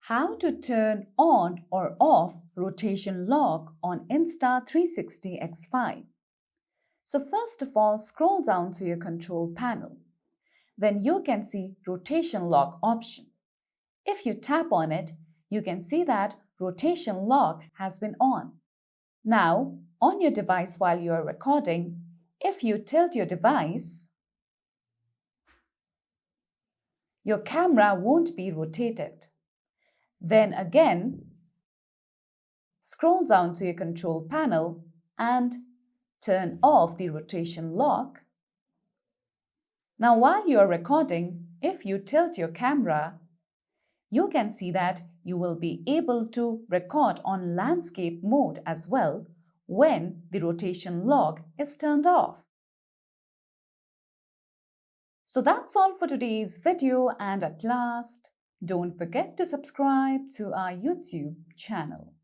How to turn on or off rotation lock on Insta360 X5. So first of all, scroll down to your control panel. Then you can see rotation lock option. If you tap on it, you can see that rotation lock has been on. Now, on your device while you are recording, if you tilt your device, your camera won't be rotated. Then again, scroll down to your control panel and turn off the rotation lock. Now, while you are recording, if you tilt your camera, you can see that you will be able to record on landscape mode as well when the rotation lock is turned off. So that's all for today's video, and at last, don't forget to subscribe to our YouTube channel.